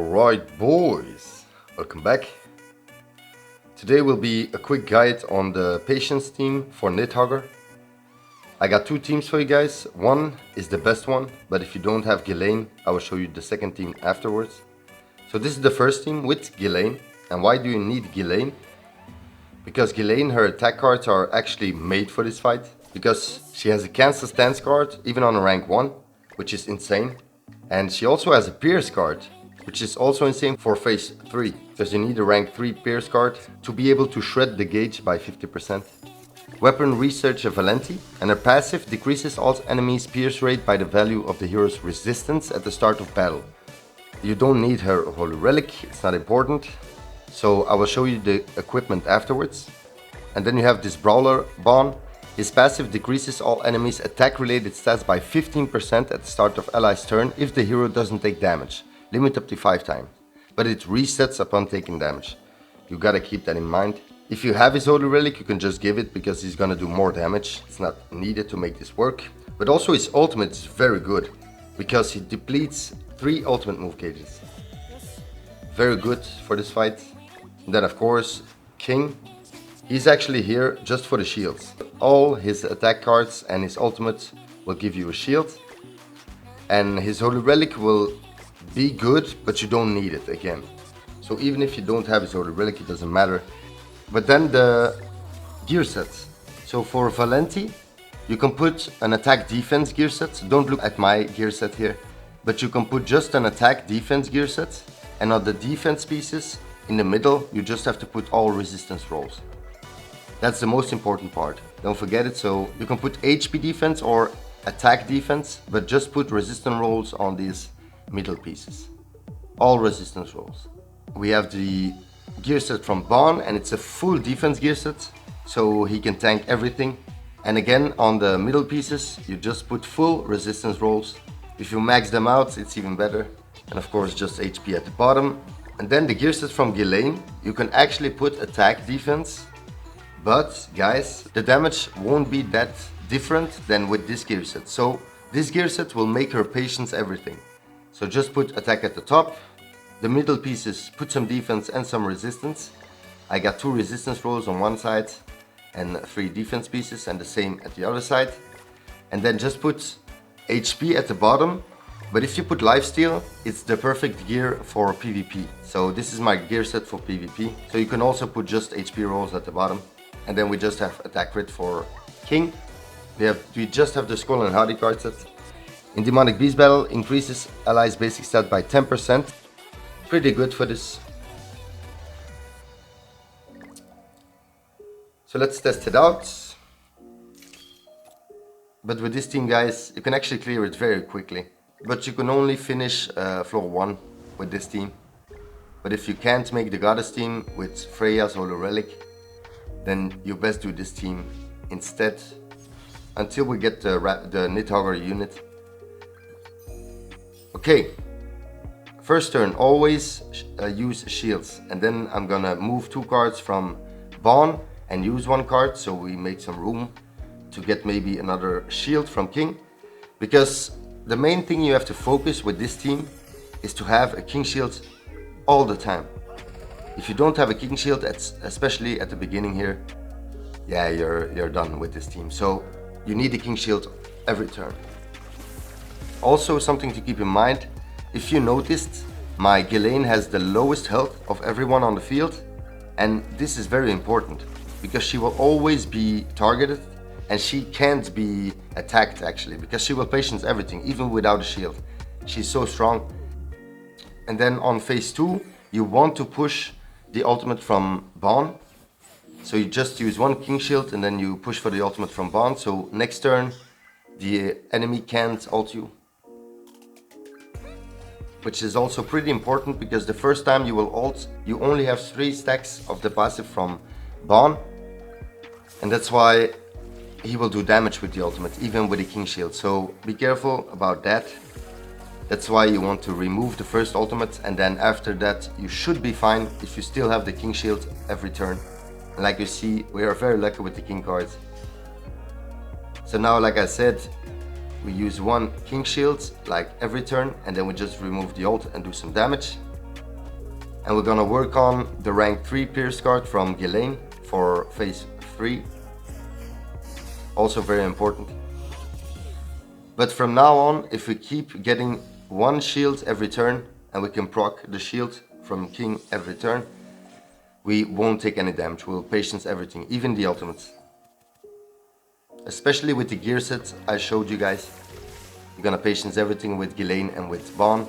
Alright boys, welcome back. Today will be a quick guide on the patience team for Nidhoggr. I got two teams for you guys. One is the best one, but if you don't have Ghyslaine, I will show you the second team afterwards. So this is the first team with Ghyslaine. And why do you need Ghyslaine? Because Ghyslaine, her attack cards are actually made for this fight. Because she has a cancel stance card, even on a rank 1, which is insane. And she also has a pierce card, which is also insane for phase 3, because you need a rank 3 pierce card to be able to shred the gauge by 50%. Weapon research a valenti, and her passive decreases all enemies' pierce rate by the value of the hero's resistance at the start of battle. You don't need her holy relic, it's not important, so I will show you the equipment afterwards. And then you have this brawler Bon. His passive decreases all enemies' attack related stats by 15% at the start of ally's turn if the hero doesn't take damage. Limit up to 5 times, but it resets upon taking damage. You gotta keep that in mind. If you have his holy relic, you can just give it because he's gonna do more damage. It's not needed to make this work. But also his ultimate is very good because he depletes 3 ultimate move gauges. Very good for this fight. And then of course, King. He's actually here just for the shields. All his attack cards and his ultimate will give you a shield. And his holy relic will be good, but you don't need it again. So even if you don't have his holy relic, it doesn't matter. But then the gear sets. So for Valenti, you can put an attack defense gear set. Don't look at my gear set here, but you can put just an attack defense gear set. And on the defense pieces in the middle, you just have to put all resistance rolls. That's the most important part. Don't forget it. So you can put HP defense or attack defense, but just put resistance rolls on these middle pieces. All resistance rolls. We have the gear set from Bon, and it's a full defense gear set, so he can tank everything. And again, on the middle pieces, you just put full resistance rolls. If you max them out, it's even better. And of course, just HP at the bottom. And then the gear set from Ghyslaine, you can actually put attack defense. But guys, the damage won't be that different than with this gear set. So this gear set will make her patience everything. So just put attack at the top. The middle pieces, put some defense and some resistance. I got 2 resistance rolls on one side and 3 defense pieces, and the same at the other side. And then just put HP at the bottom. But if you put lifesteal, it's the perfect gear for PvP. So this is my gear set for PvP. So you can also put just HP rolls at the bottom. And then we just have attack crit for King. We just have the Skull and Hardy card set. In Demonic Beast Battle, increases allies' basic stat by 10%. Pretty good for this. So let's test it out. But with this team, guys, you can actually clear it very quickly. But you can only finish floor 1 with this team. But if you can't make the Goddess team with Freya's Holy Relic, then you best do this team instead until we get the Nidhoggr unit. Okay, first turn, always use shields, and then I'm gonna move 2 cards from Bon and use 1 card, so we make some room to get maybe another shield from King. Because the main thing you have to focus with this team is to have a King shield all the time. If you don't have a King shield, especially at the beginning here, yeah, you're done with this team. So you need the King shield every turn. Also, something to keep in mind, if you noticed, my Ghyslaine has the lowest health of everyone on the field, and this is very important because she will always be targeted and she can't be attacked actually, because she will patience everything even without a shield. She's so strong. And then on phase 2, you want to push the ultimate from Bon. So you just use 1 King shield and then you push for the ultimate from Bon. So next turn the enemy can't ult you, which is also pretty important because the first time you will ult, you only have 3 stacks of the passive from Bon, and that's why he will do damage with the ultimate, even with the King shield. So be careful about that. That's why you want to remove the first ultimate, and then after that you should be fine if you still have the King shield every turn. And like you see, we are very lucky with the King cards. So now, like I said, we use 1 King shield like every turn, and then we just remove the ult and do some damage. And we're gonna work on the rank 3 Pierce card from Ghyslaine for phase 3. Also very important. But from now on, if we keep getting 1 shield every turn, and we can proc the shield from King every turn, we won't take any damage. We'll patience everything, even the ultimates. Especially with the gear sets I showed you guys. You're gonna patience everything with Ghyslaine and with Vaughn.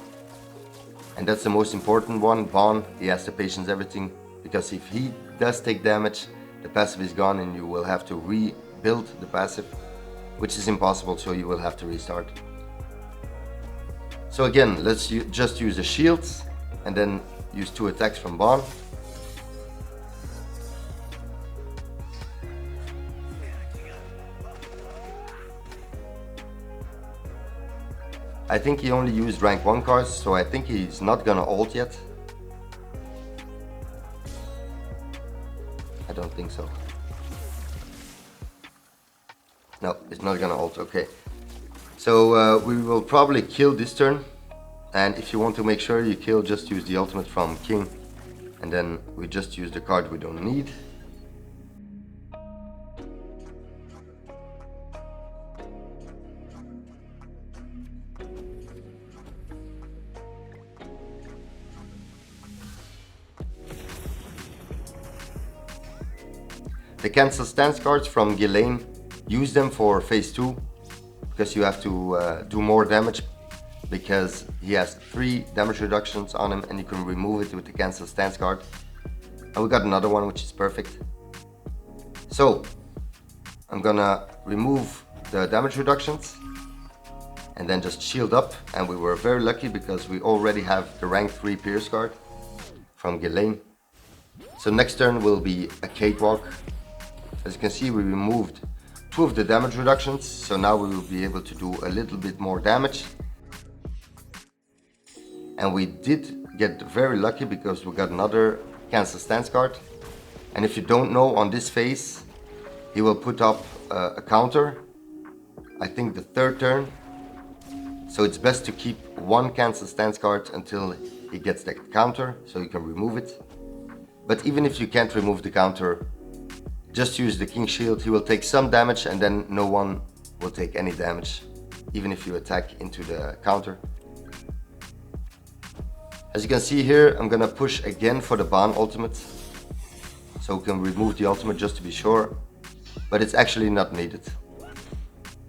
And that's the most important one. Vaughn, he has to patience everything, because if he does take damage, the passive is gone and you will have to rebuild the passive, which is impossible, so you will have to restart. So again, let's just use the shields and then use 2 attacks from Vaughn. I think he only used rank 1 cards, so I think he's not gonna ult yet. I don't think so. No, it's not gonna ult, okay. So we will probably kill this turn. And if you want to make sure you kill, just use the ultimate from King. And then we just use the card we don't need. The cancel stance cards from Ghyslaine, use them for phase 2, because you have to do more damage, because he has 3 damage reductions on him and you can remove it with the cancel stance card. And we got another one, which is perfect. So I'm gonna remove the damage reductions and then just shield up, and we were very lucky because we already have the rank 3 Pierce card from Ghyslaine. So next turn will be a cakewalk. As you can see, we removed 2 of the damage reductions, so now we will be able to do a little bit more damage. And we did get very lucky because we got another cancel stance card. And if you don't know, on this phase he will put up a counter, I think the 3rd turn. So it's best to keep 1 cancel stance card until he gets the counter, so you can remove it. But even if you can't remove the counter, just use the King Shield. He will take some damage and then no one will take any damage, even if you attack into the counter. As you can see here, I'm gonna push again for the Ban ultimate, so we can remove the ultimate just to be sure, but it's actually not needed.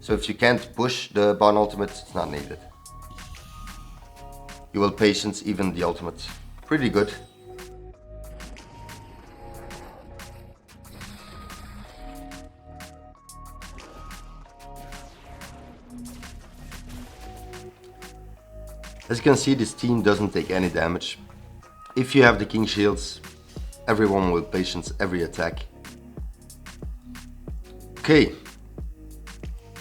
So if you can't push the Ban ultimate, it's not needed. You will patience even the ultimate. Pretty good. As you can see, this team doesn't take any damage. If you have the King Shields, everyone will patience every attack. Okay,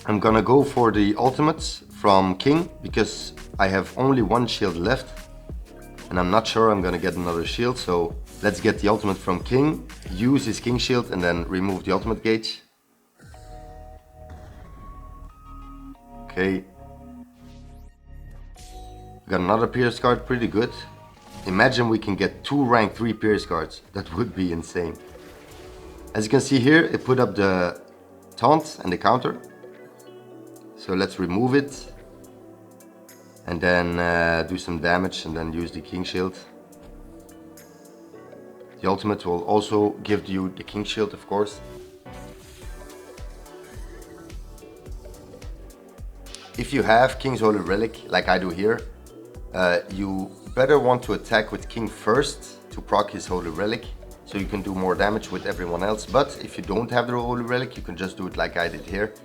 I'm gonna go for the ultimates from King because I have only 1 shield left and I'm not sure I'm gonna get another shield, so let's get the ultimate from King, use his King Shield and then remove the ultimate gauge. Okay. Got another Pierce card, pretty good. Imagine we can get 2 rank 3 Pierce cards. That would be insane. As you can see here, it put up the taunt and the counter. So let's remove it. And then do some damage and then use the King Shield. The ultimate will also give you the King Shield, of course. If you have King's Holy Relic, like I do here, you better want to attack with King first to proc his Holy Relic, so you can do more damage with everyone else. But if you don't have the Holy Relic, you can just do it like I did here.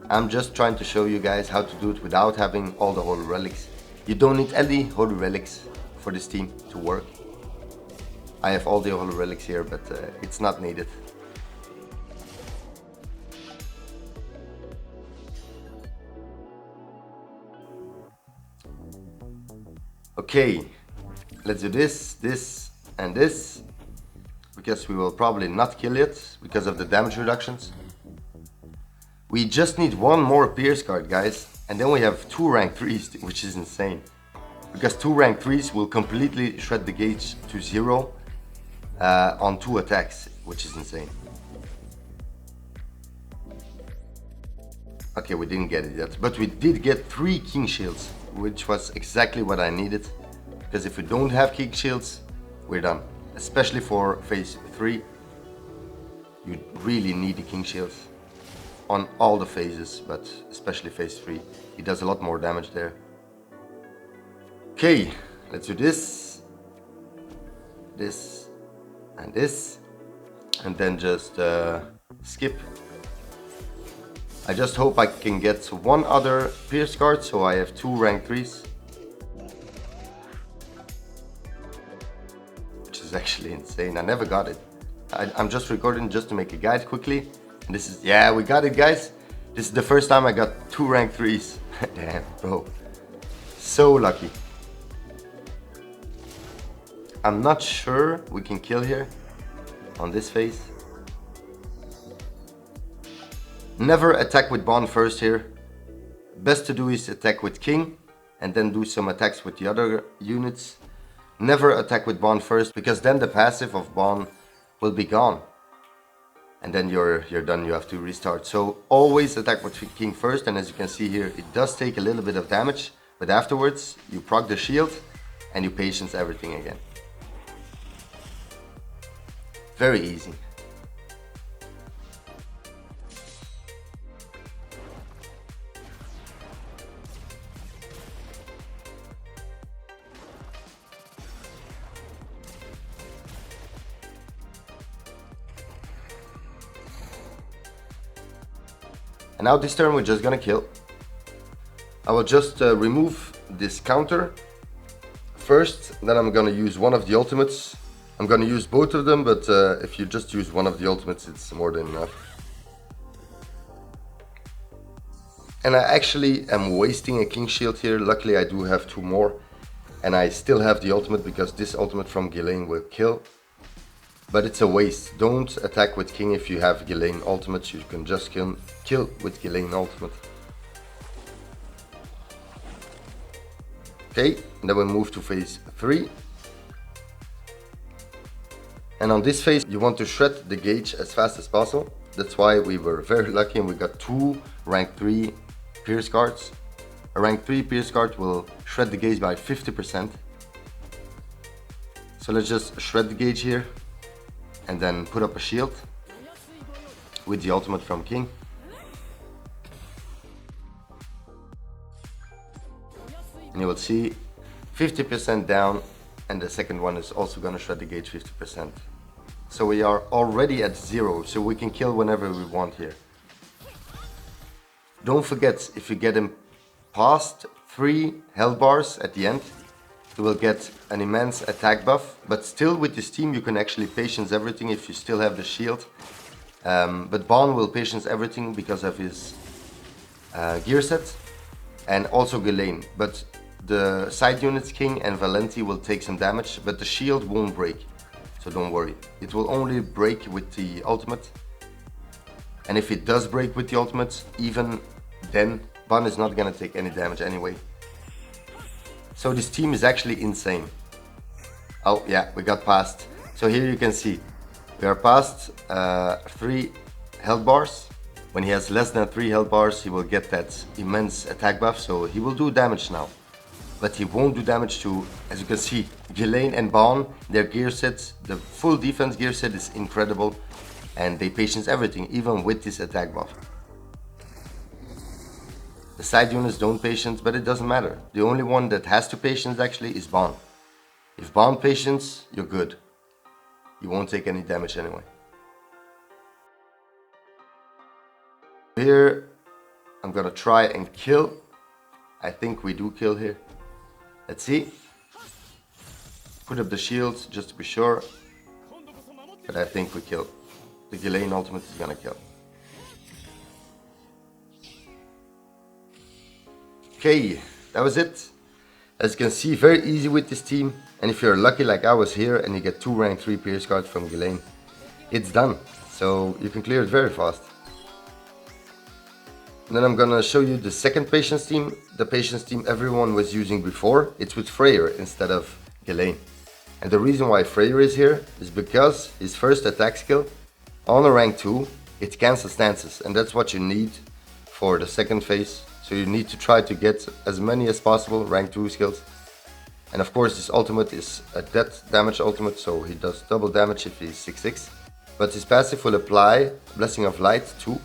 I'm just trying to show you guys how to do it without having all the Holy Relics. You don't need any Holy Relics for this team to work. I have all the Holy Relics here, but it's not needed. Okay, let's do this, this and this, because we will probably not kill it because of the damage reductions. We just need 1 more Pierce card, guys, and then we have 2 rank 3s, which is insane. because 2 rank 3s will completely shred the gauge to 0 on 2 attacks, which is insane. Okay, we didn't get it yet, but we did get 3 king shields, which was exactly what I needed, because if we don't have king shields, we're done. Especially for phase 3, you really need the king shields on all the phases, but especially phase 3. He does a lot more damage there. Okay, let's do this, this, and then just skip. I just hope I can get 1 other pierce card, so I have 2 rank 3s. Which is actually insane, I never got it. I'm just recording just to make a guide quickly. And this is, yeah, we got it guys. This is the first time I got 2 rank 3s. Damn, bro. So lucky. I'm not sure we can kill here on this phase. Never attack with Bond first here. Best to do is attack with King and then do some attacks with the other units. Never attack with Bond first, because then the passive of Bond will be gone. And then you're done, you have to restart. So always attack with King first, and as you can see here, it does take a little bit of damage, but afterwards you proc the shield and you patience everything again. Very easy. And now this turn we're just gonna kill. I will just remove this counter first, then I'm gonna use one of the ultimates. I'm gonna use both of them, but if you just use one of the ultimates, it's more than enough. And I actually am wasting a king shield here. Luckily I do have 2 more, and I still have the ultimate because this ultimate from Ghyslaine will kill. But it's a waste. Don't attack with king if you have Ghyslaine ultimate. You can just kill with Ghyslaine ultimate. Okay, then we move to phase 3. And on this phase you want to shred the gauge as fast as possible. That's why we were very lucky and we got 2 rank 3 pierce cards. A rank 3 pierce card will shred the gauge by 50%. So let's just shred the gauge here and then put up a shield with the ultimate from King. And you will see 50% down, and the second one is also gonna shred the gauge 50%. So we are already at 0, so we can kill whenever we want here. Don't forget, if you get him past 3 health bars at the end, you will get an immense attack buff, but still with this team you can actually patience everything if you still have the shield. But Bond will patience everything because of his gear set, and also Ghyslaine. But the side units King and Valenti will take some damage, but the shield won't break, so don't worry. It will only break with the ultimate, and if it does break with the ultimate, even then Bond is not gonna take any damage anyway. So this team is actually insane. Oh yeah, we got past. So here you can see we are past 3 health bars. When he has less than 3 health bars, he will get that immense attack buff, so he will do damage now. But he won't do damage to, as you can see, Ghyslaine and Bond, their gear sets. The full defense gear set is incredible, and they patience everything, even with this attack buff. The side units don't patience, but it doesn't matter. The only one that has to patience actually is Bond. If Bond patience, you're good. You won't take any damage anyway. Here, I'm gonna try and kill. I think we do kill here. Let's see. Put up the shields just to be sure. But I think we kill. The Ghyslaine ultimate is gonna kill. Okay, that was it. As you can see, very easy with this team. And if you're lucky like I was here and you get 2 rank 3 pierce cards from Ghyslaine, it's done. So you can clear it very fast. And then I'm gonna show you the second patience team. The patience team everyone was using before. It's with Freyr instead of Ghyslaine. And the reason why Freyr is here is because his first attack skill on a rank 2, it cancels stances, and that's what you need for the second phase. So you need to try to get as many as possible rank 2 skills. And of course his ultimate is a death damage ultimate, so he does double damage if he's 6/6. But his passive will apply Blessing of Light 2,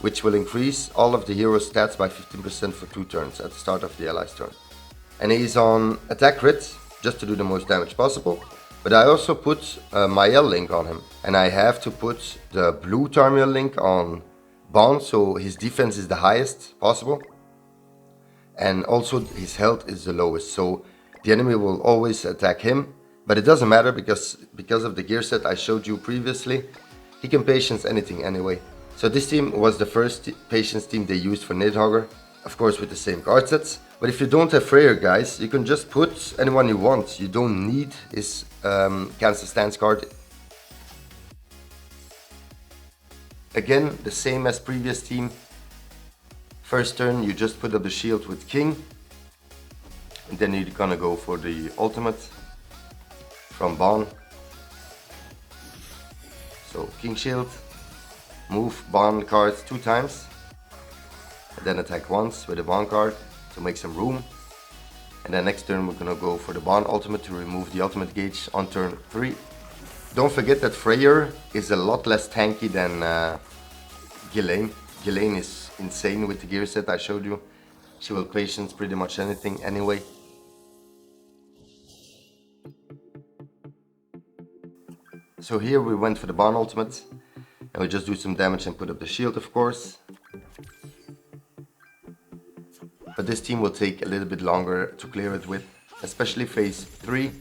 which will increase all of the hero's stats by 15% for 2 turns at the start of the ally's turn. And he's on attack crit, just to do the most damage possible. But I also put a Mael link on him, and I have to put the blue Tarmiel link on Bond, so his defense is the highest possible. And also his health is the lowest, so the enemy will always attack him. But it doesn't matter because of the gear set I showed you previously, he can patience anything anyway. So this team was the first patience team they used for Nidhoggr, of course with the same card sets. But if you don't have Freyr, guys, you can just put anyone you want. You don't need his cancel stance card. Again, the same as previous team. First turn you just put up the shield with King. And then you're gonna go for the ultimate from Bon. So King Shield, move Bon cards 2 times, and then attack once with a Bon card to make some room. And then next turn we're gonna go for the Bon ultimate to remove the ultimate gauge on turn 3. Don't forget that Freyr is a lot less tanky than Ghyslaine. Ghyslaine is insane with the gear set I showed you. She will patience pretty much anything anyway. So here we went for the Bon ultimate, and we just do some damage and put up the shield, of course. But this team will take a little bit longer to clear it with, especially phase 3.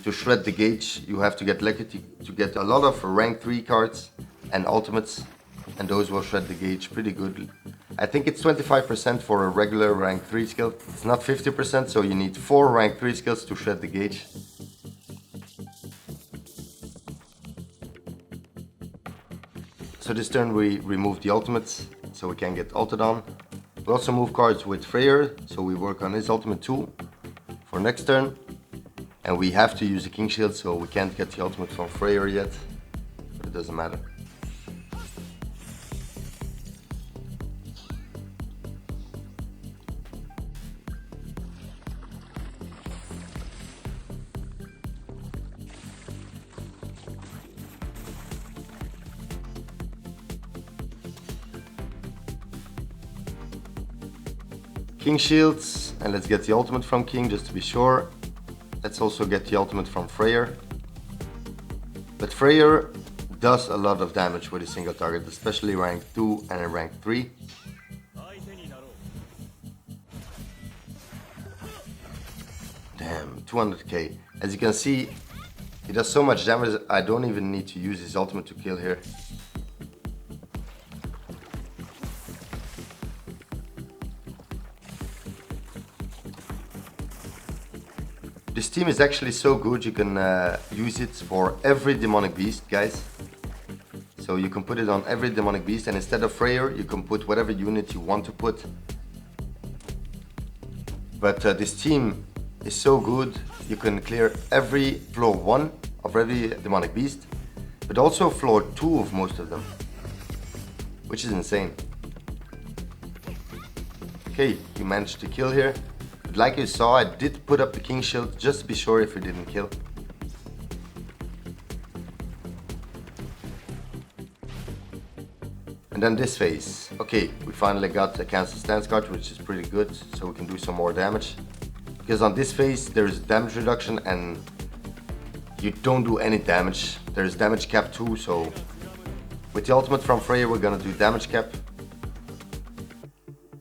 To shred the gauge, you have to get lucky to get a lot of rank 3 cards and ultimates, and those will shred the gauge pretty good. I think it's 25% for a regular rank 3 skill. It's not 50%, so you need 4 rank 3 skills to shred the gauge. So this turn we remove the ultimates, so we can get ulted on. We also move cards with Freyr, so we work on his ultimate too for next turn. And we have to use the King Shield, so we can't get the ultimate from Freyr yet, but it doesn't matter. King Shields, and let's get the ultimate from King just to be sure. Let's also get the ultimate from Freyr. But Freyr does a lot of damage with a single target, especially rank 2 and rank 3. Damn, 200k. As you can see, he does so much damage, I don't even need to use his ultimate to kill here. This team is actually so good, you can use it for every demonic beast, guys. So you can put it on every demonic beast, and instead of Freyr, you can put whatever unit you want to put. But this team is so good, you can clear every floor 1 of every demonic beast, but also floor 2 of most of them, which is insane. Okay, you managed to kill here. Like you saw, I did put up the King Shield just to be sure if he didn't kill. And then this phase. Okay, we finally got a cancel stance card, which is pretty good, so we can do some more damage. Because on this phase there is damage reduction and you don't do any damage. There is damage cap too, so with the ultimate from Freyr we're gonna do damage cap.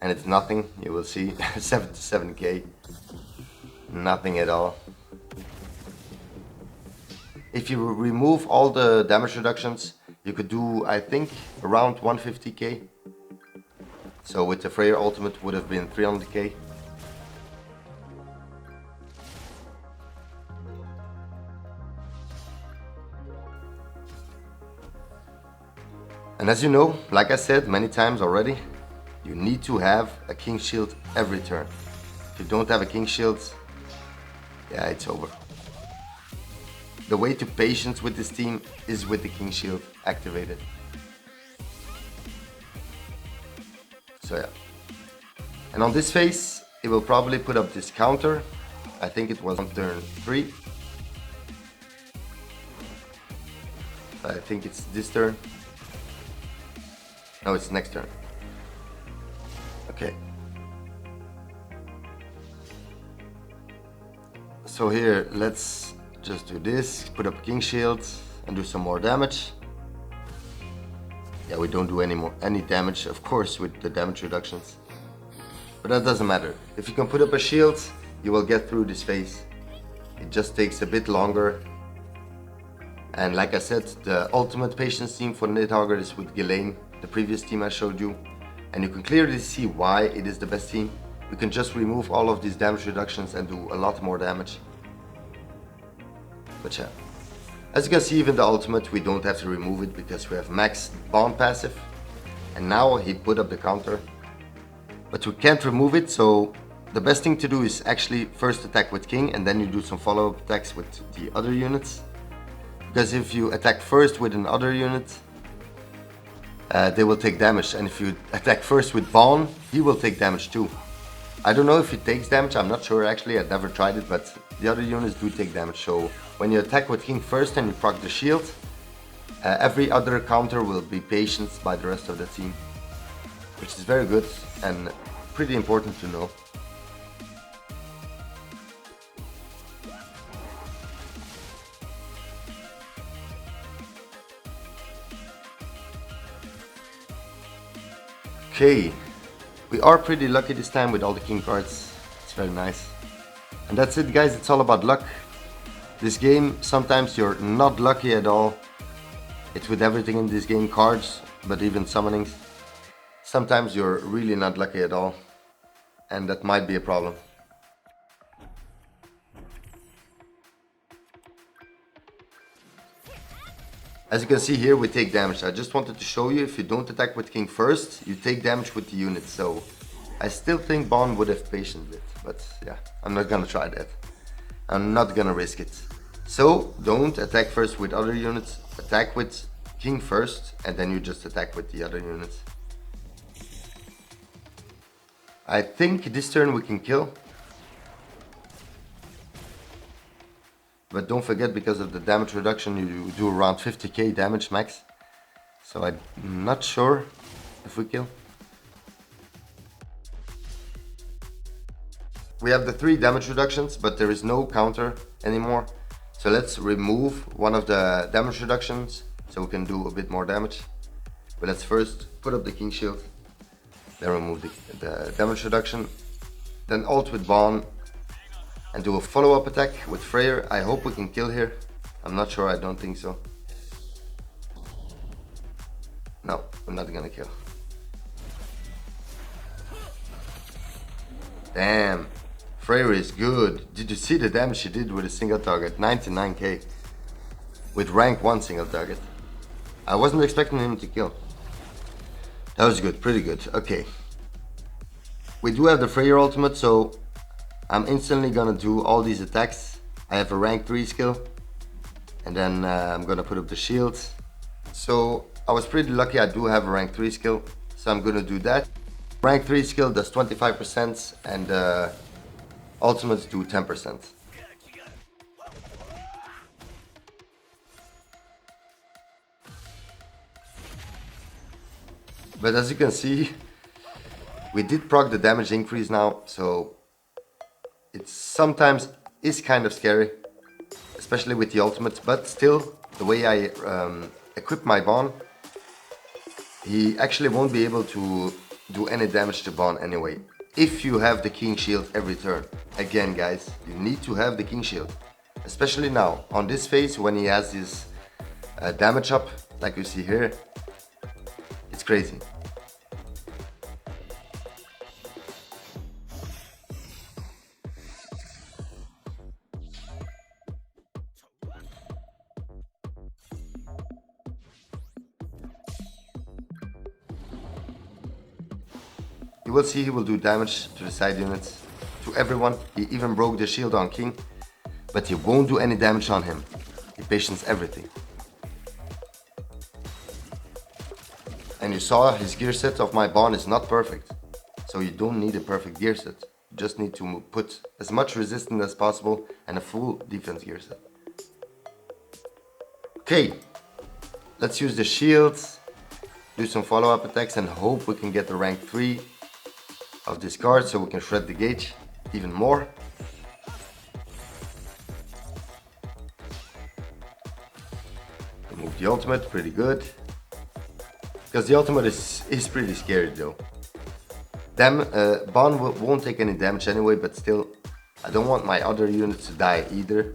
And it's nothing, you will see. 77k. Nothing at all. If you remove all the damage reductions, you could do, I think, around 150k. So with the Freyr ultimate would have been 300k. And as you know, like I said many times already, You need to have a king shield every turn. If you don't have a king shield, yeah, it's over. The way to patience with this team is with the king shield activated. So yeah. And on this phase, it will probably put up this counter. I think it was on turn 3. I think it's this turn. No, it's next turn. Okay. So here, let's just do this, put up king shield and do some more damage. Yeah, we don't do any damage, of course, with the damage reductions. But that doesn't matter. If you can put up a shield, you will get through this phase. It just takes a bit longer. And like I said, the ultimate patience team for Nidhoggr is with Ghyslaine, the previous team I showed you. And you can clearly see why it is the best team. You can just remove all of these damage reductions and do a lot more damage. But yeah, as you can see, even the ultimate, we don't have to remove it because we have max bond passive. And now he put up the counter. But we can't remove it, so the best thing to do is actually first attack with king and then you do some follow-up attacks with the other units. Because if you attack first with another unit, they will take damage, and if you attack first with Vaughn, he will take damage too. I don't know if he takes damage, I'm not sure actually, I've never tried it, but the other units do take damage. So when you attack with king first and you proc the shield, every other counter will be patience by the rest of the team, which is very good and pretty important to know. Okay, we are pretty lucky this time with all the king cards. It's very nice. And that's it, guys, it's all about luck. This game, sometimes you're not lucky at all. It's with everything in this game, cards, but even summonings. Sometimes you're really not lucky at all, and that might be a problem. As you can see here, we take damage. I just wanted to show you, if you don't attack with king first, you take damage with the unit. So I still think Bond would have patience it, but yeah, I'm not gonna try that. I'm not gonna risk it. So don't attack first with other units, attack with king first, and then you just attack with the other units. I think this turn we can kill. But don't forget, because of the damage reduction, you do around 50k damage max. So I'm not sure if we kill. We have the 3 damage reductions, but there is no counter anymore. So let's remove one of the damage reductions so we can do a bit more damage. But let's first put up the king shield, then remove the damage reduction, then ult with Bond, and do a follow-up attack with Freyr. I hope we can kill here. I'm not sure, I don't think so. No, I'm not gonna kill. Damn, Freyr is good. Did you see the damage he did with a single target? 99k. With rank 1 single target. I wasn't expecting him to kill. That was good, pretty good. Okay. We do have the Freyr ultimate, so I'm instantly gonna do all these attacks. I have a rank 3 skill, and then I'm gonna put up the shield. So I was pretty lucky, I do have a rank 3 skill, so I'm gonna do that. Rank 3 skill does 25% and ultimates do 10%. But as you can see, we did proc the damage increase now, so it sometimes is kind of scary, especially with the ultimate, but still, the way I equip my Bond, he actually won't be able to do any damage to Bond anyway, if you have the king shield every turn. Again, guys, you need to have the king shield, especially now, on this phase, when he has this damage up, like you see here. It's crazy. You will see he will do damage to the side units, to everyone. He even broke the shield on King, but he won't do any damage on him. He patience everything. And you saw his gear set of my Bond is not perfect. So you don't need a perfect gear set. You just need to put as much resistance as possible and a full defense gear set. Okay, let's use the shields, do some follow-up attacks and hope we can get the rank 3 of this card so we can shred the gauge even more. Remove the ultimate, pretty good. Because the ultimate is pretty scary though. Bond won't take any damage anyway, but still, I don't want my other units to die either.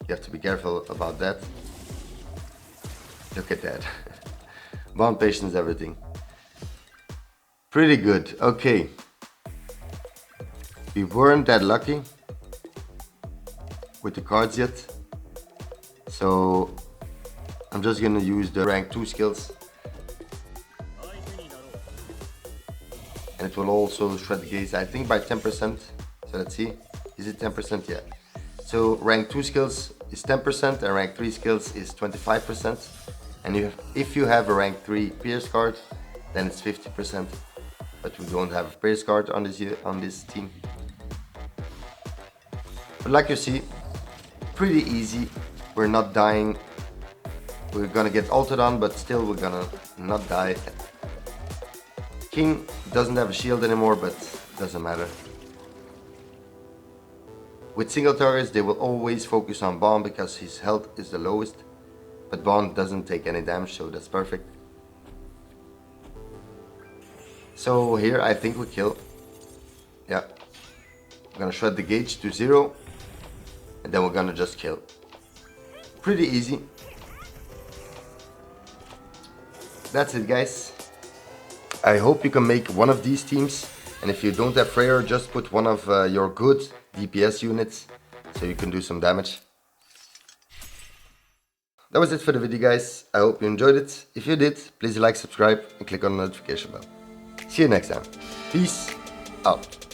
You have to be careful about that. Look at that. Bond patience everything. Pretty good, okay. We weren't that lucky with the cards yet. So I'm just gonna use the rank 2 skills. And it will also shred the gauge, I think by 10%. So let's see, is it 10%? Yeah. So rank 2 skills is 10% and rank 3 skills is 25%. And if you have a rank 3 Pierce card, then it's 50%. But we don't have a Pierce card on this team. But like you see, pretty easy. We're not dying. We're gonna get ulted on, but still we're gonna not die. King doesn't have a shield anymore, but doesn't matter. With single targets, they will always focus on Bond because his health is the lowest. But Bond doesn't take any damage, so that's perfect. So here I think we kill. Yeah. We're gonna shred the gauge to 0. And then we're gonna just kill. Pretty easy. That's it, guys. I hope you can make one of these teams. And if you don't have Freyr, just put one of your good DPS units so you can do some damage. That was it for the video, guys. I hope you enjoyed it. If you did, please like, subscribe and click on the notification bell. See you next time. Peace out.